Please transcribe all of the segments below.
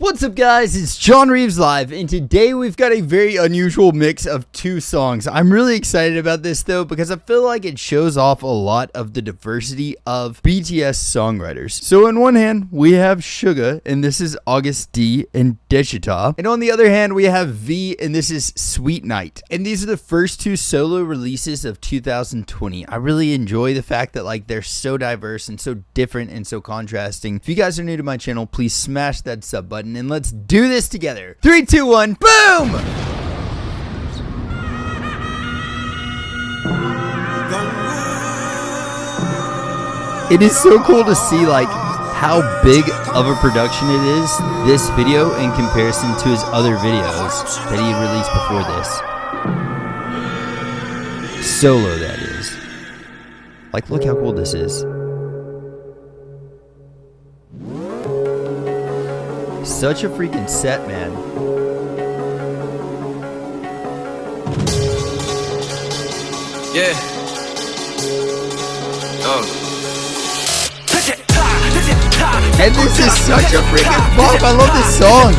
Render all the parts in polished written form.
What's up guys, it's JohnReavesLive, and today we've got a very unusual mix of two songs. I'm really excited about this though because I feel like it shows off a lot of the diversity of BTS songwriters. So on one hand, we have Suga, and this is August D and Daechwita. And on the other hand, we have V, and this is Sweet Night. And these are the first two solo releases of 2020. I really enjoy the fact that like they're so diverse and so different and so contrasting. If you guys are new to my channel, please smash that sub button and let's do this together. 3, 2, 1, boom! It is so cool to see like how big of a production it is, this video, in comparison to his other videos that he had released before this. Solo, that is. Like, look how cool this is. Such a freaking set, man. Yeah. Oh. And this is such a freaking bop. I love this song.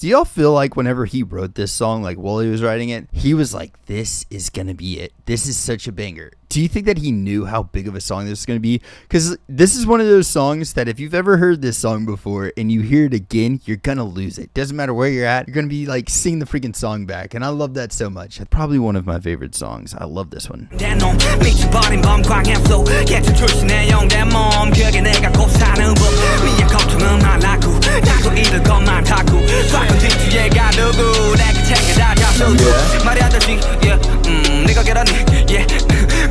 Do y'all feel like whenever he wrote this song, like while he was writing it, he was like, this is gonna be it. This is such a banger. Do you think that he knew how big of a song this was going to be? Because this is one of those songs that if you've ever heard this song before and you hear it again, you're going to lose it. Doesn't matter where you're at. You're going to be like singing the freaking song back. And I love that so much. It's probably one of my favorite songs. I love this one.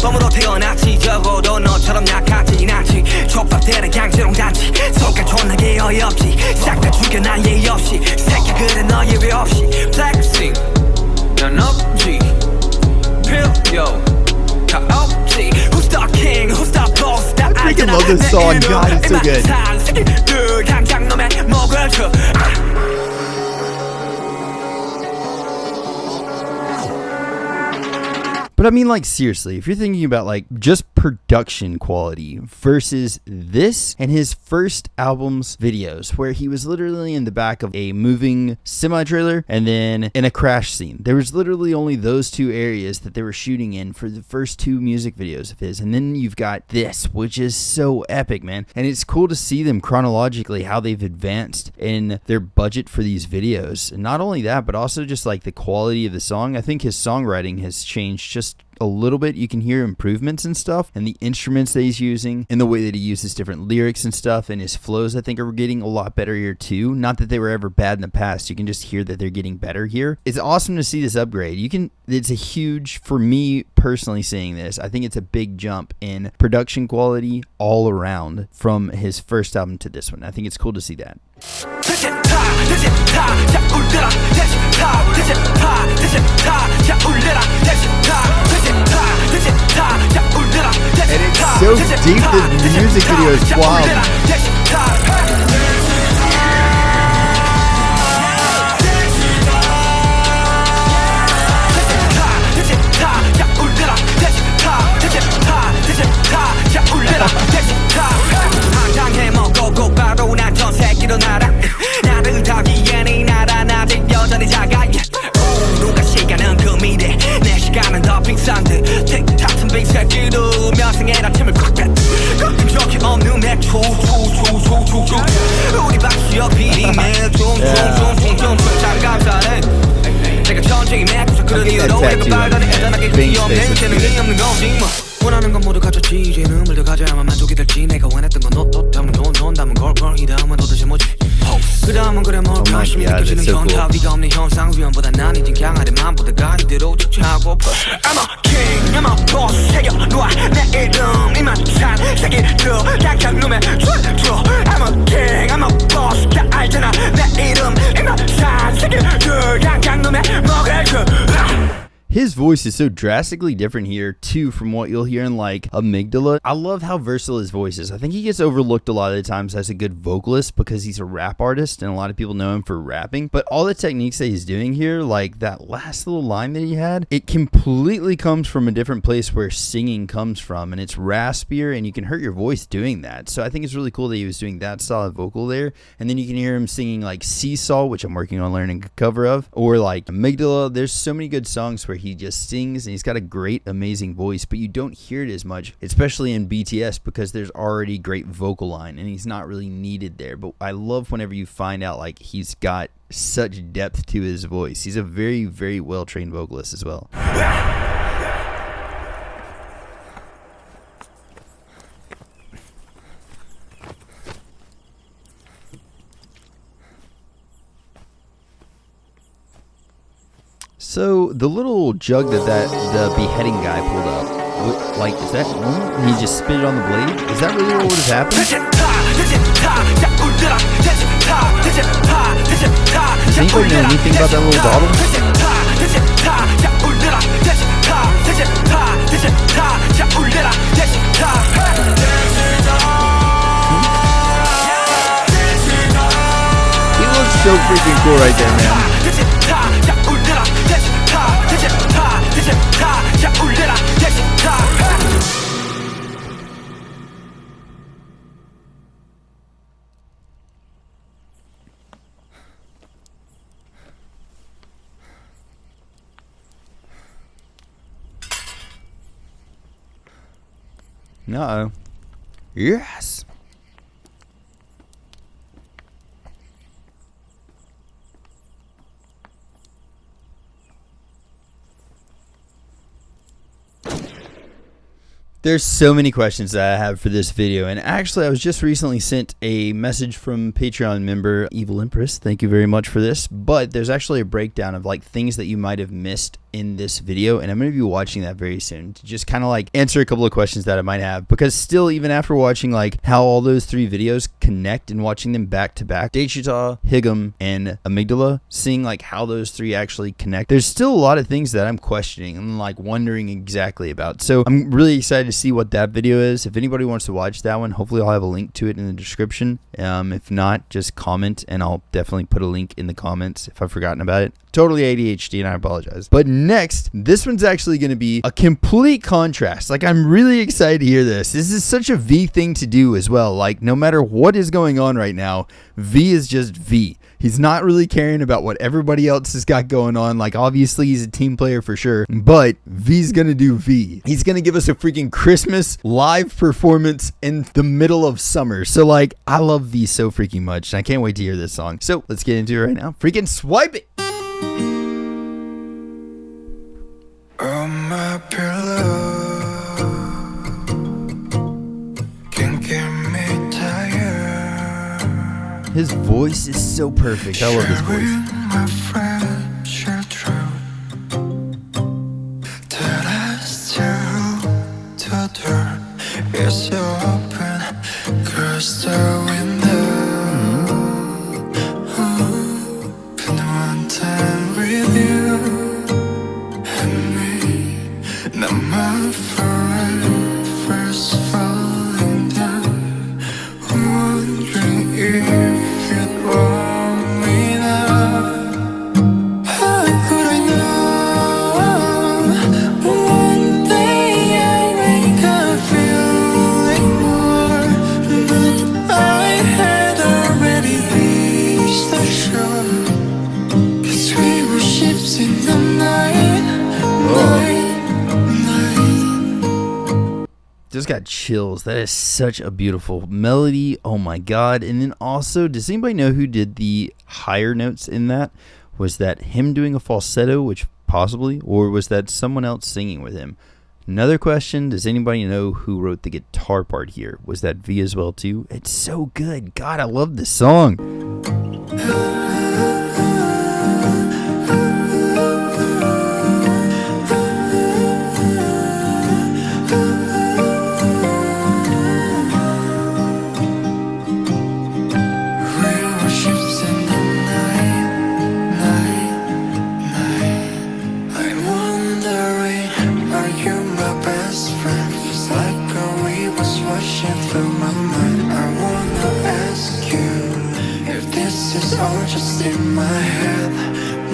범으로 태어났지 적어도 너처럼 약하지 않지 촉박되는 강제롱잔치 속가 존나게 어이없지 싹 다 죽여 난 예의 없이 새끼 그래 너 예외 없이 플렉싱 난 없지 필요 다 없지 Who's the king, who's the boss 다 I freaking love this song, God, it's so good. 새끼들 당장 놈의 목을 쳐 But I mean, like, seriously, if you're thinking about like just production quality versus this and his first album's videos, where he was literally in the back of a moving semi-trailer and then in a crash scene. There was literally only those two areas that they were shooting in for the first two music videos of his. And then you've got this, which is so epic, man. And it's cool to see them chronologically, how they've advanced in their budget for these videos. And not only that, but also just like the quality of the song. I think his songwriting has changed just a little bit. You can hear improvements and stuff, and the instruments that he's using, and the way that he uses different lyrics and stuff, and his flows I think are getting a lot better here too. Not that they were ever bad in the past, you can just hear that they're getting better here. It's awesome to see this upgrade. It's a huge, for me personally seeing this, I think it's a big jump in production quality all around from his first album to this one. I think it's cool to see that. And it's so deep, the music video is wild. 원하는 건 모두 가졌지 이제는 뭘 더 가져야만 만족이 될지 내가 원했던 건 너 때문에 돈 담은 걸 이 다음은 도대체 뭐지 그 다음은 그래 뭘 관심이 느껴지는 현타 위가 없는 현상 위험보다 난 이젠 강하된 맘보다가 이대로 쫓아고파 I'm a king, I'm a boss 새겨놓아 내 이름 이만찬 새끼들 당장 놈에 줘 I'm a king, I'm a boss 다 알잖아 내 이름 이만찬 새끼들 당장 놈에 먹을 줘 his voice is so drastically different here too from what you'll hear in like Amygdala. I love how versatile his voice is. I think he gets overlooked a lot of the times as a good vocalist because he's a rap artist and a lot of people know him for rapping. But all the techniques that he's doing here, like that last little line that he had, it completely comes from a different place where singing comes from, and it's raspier and you can hurt your voice doing that. So I think it's really cool that he was doing that style of vocal there. And then you can hear him singing like Seesaw, which I'm working on learning a cover of, or like Amygdala. There's so many good songs where he just sings and he's got a great, amazing voice, but you don't hear it as much, especially in BTS, because there's already great vocal line and he's not really needed there. But I love whenever you find out like he's got such depth to his voice. He's a very, very well-trained vocalist as well. So the little jug that the beheading guy pulled up, like, is that normal? He just spit it on the blade? Is that really what would have happened? Does anybody know anything about that little bottle? He looks so freaking cool right there, man. Uh-oh. Yes. There's so many questions that I have for this video, and actually I was just recently sent a message from Patreon member Evil Empress. Thank you very much for this. But there's actually a breakdown of like things that you might have missed in this video, and I'm going to be watching that very soon to just kind of like answer a couple of questions that I might have, because still, even after watching like how all those three videos connect and watching them back to back, Daechwita, Higum, and Amygdala, seeing like how those three actually connect, there's still a lot of things that I'm questioning and like wondering exactly about. So I'm really excited to see what that video is. If anybody wants to watch that one, hopefully I'll have a link to it in the description. If not, just comment and I'll definitely put a link in the comments if I've forgotten about it. Totally ADHD and I apologize. But next, this one's actually going to be a complete contrast. Like, I'm really excited to hear this. This is such a V thing to do as well. Like, no matter what is going on right now, V is just V. He's not really caring about what everybody else has got going on. Like, obviously he's a team player for sure, but V's gonna do V. He's gonna give us a freaking Christmas live performance in the middle of summer. So like, I love V so freaking much and I can't wait to hear this song. So let's get into it right now. Freaking swipe it. On my pillow, can't get me tired. His voice is so perfect. I love his voice. My friend, share truth. That I still the door is open, close the window. Been one time with you. Now my forever's falling down, wondering if you'd want me now. How could I know one day I'd wake up feeling more, but I had already reached the shore, 'cause we were ships in the night. Just got chills. That is such a beautiful melody. Oh my god. And then also, does anybody know who did the higher notes in that? Was that him doing a falsetto, which possibly, or was that someone else singing with him? Another question, does anybody know who wrote the guitar part here? Was that V as well too? It's so good. God, I love this song. I wonder Or just in my head,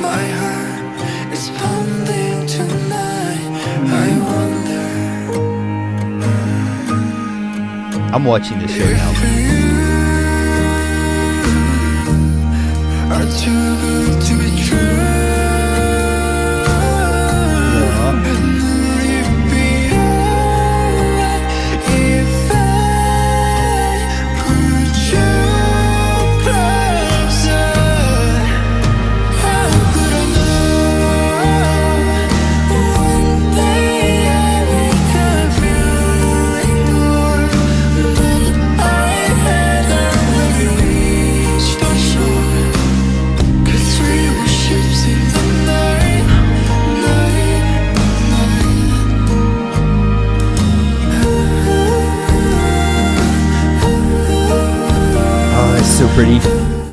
my heart is pounding tonight. I wonder I'm watching this show now. if you are too good to be true. And will you be alright if I put you closer? How could I know one day I wake up feeling more? But I had already reached the shore. 'Cause we were ships in the night, night, Oh, it's so pretty.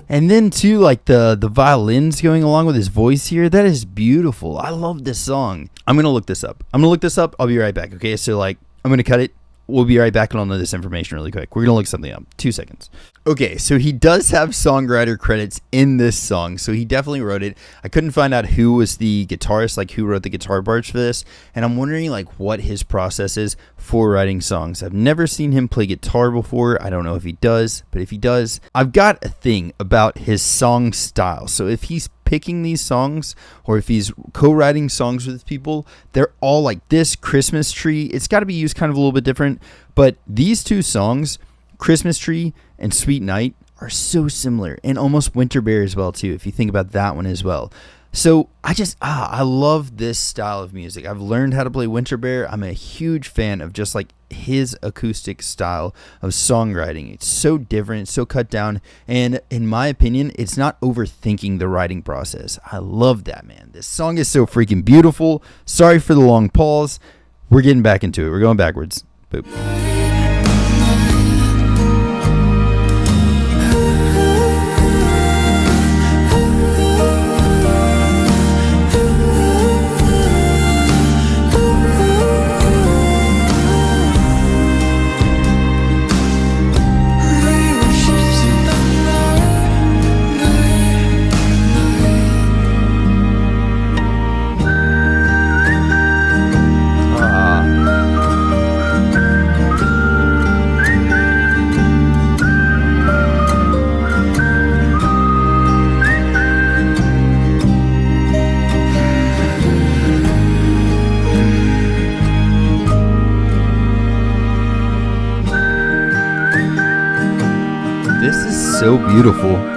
And then too, like the violins going along with his voice here, that is beautiful. I love this song. I'm gonna look this up. I'll be right back. Okay, so like I'm gonna cut it. We'll be right back and I'll know this information really quick. We're gonna look something up. 2 seconds. Okay, so he does have songwriter credits in this song, so he definitely wrote it. I couldn't find out who was the guitarist, like who wrote the guitar parts for this, and I'm wondering like what his process is for writing songs. I've never seen him play guitar before. I don't know if he does, but if he does, I've got a thing about his song style. So if he's picking these songs or if he's co-writing songs with people, they're all like this. Christmas Tree, it's got to be used kind of a little bit different, but these two songs, Christmas Tree and Sweet Night, are so similar, and almost Winter Bear as well too, if you think about that one as well. So I love this style of music. I've learned how to play Winter Bear. I'm a huge fan of just like his acoustic style of songwriting. It's so different, it's so cut down, and in my opinion, it's not overthinking the writing process. I love that, man. This song is so freaking beautiful. Sorry for the long pause. We're getting back into it. We're going backwards. Boop. This is so beautiful.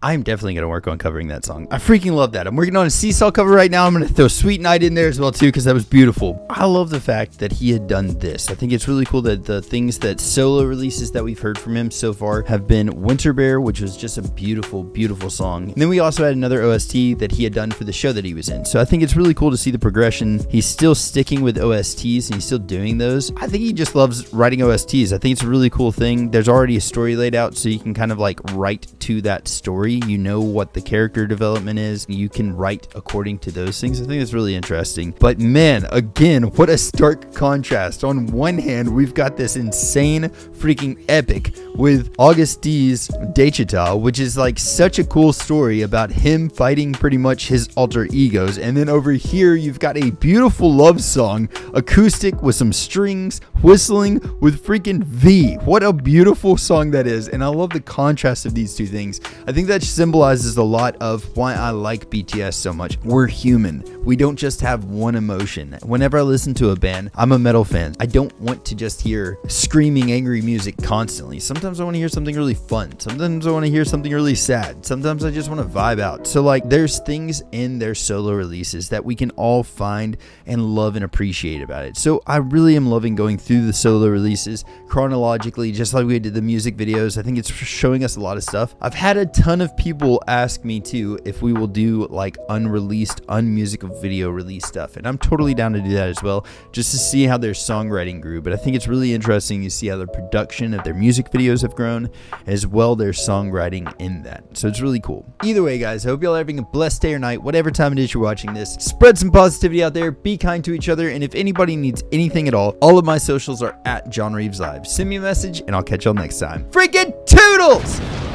I'm definitely going to work on covering that song. I freaking love that. I'm working on a Seesaw cover right now. I'm going to throw Sweet Night in there as well too, because that was beautiful. I love the fact that he had done this. I think it's really cool that the things that solo releases that we've heard from him so far have been Winter Bear, which was just a beautiful, beautiful song. And then we also had another OST that he had done for the show that he was in. So I think it's really cool to see the progression. He's still sticking with OSTs and he's still doing those. I think he just loves writing OSTs. I think it's a really cool thing. There's already a story laid out, so you can kind of like write to that story. You know what the character development is. You can write according to those things. I think it's really interesting. But man, again, what a stark contrast. On one hand, we've got this insane freaking epic with August D's Daechwita, which is like such a cool story about him fighting pretty much his alter egos. And then over here, you've got a beautiful love song, acoustic with some strings, whistling with freaking V. What a beautiful song that is. And I love the contrast of these two things. I think that symbolizes a lot of why I like BTS so much. We're human. We don't just have one emotion. Whenever I listen to a band, I'm a metal fan. I don't want to just hear screaming, angry music constantly. Sometimes I want to hear something really fun. Sometimes I want to hear something really sad. Sometimes I just want to vibe out. So like there's things in their solo releases that we can all find and love and appreciate about it. So I really am loving going through the solo releases chronologically, just like we did the music videos. I think it's showing us a lot of stuff. I've had a ton of of people ask me too if we will do like unreleased, unmusical video release stuff, and I'm totally down to do that as well, just to see how their songwriting grew. But I think it's really interesting to see how the production of their music videos have grown, as well their songwriting in that. So it's really cool. Either way, guys, I hope y'all are having a blessed day or night, whatever time it is you're watching this. Spread some positivity out there, be kind to each other, and if anybody needs anything at all of my socials are at JohnReavesLive. Send me a message and I'll catch y'all next time. Freaking toodles!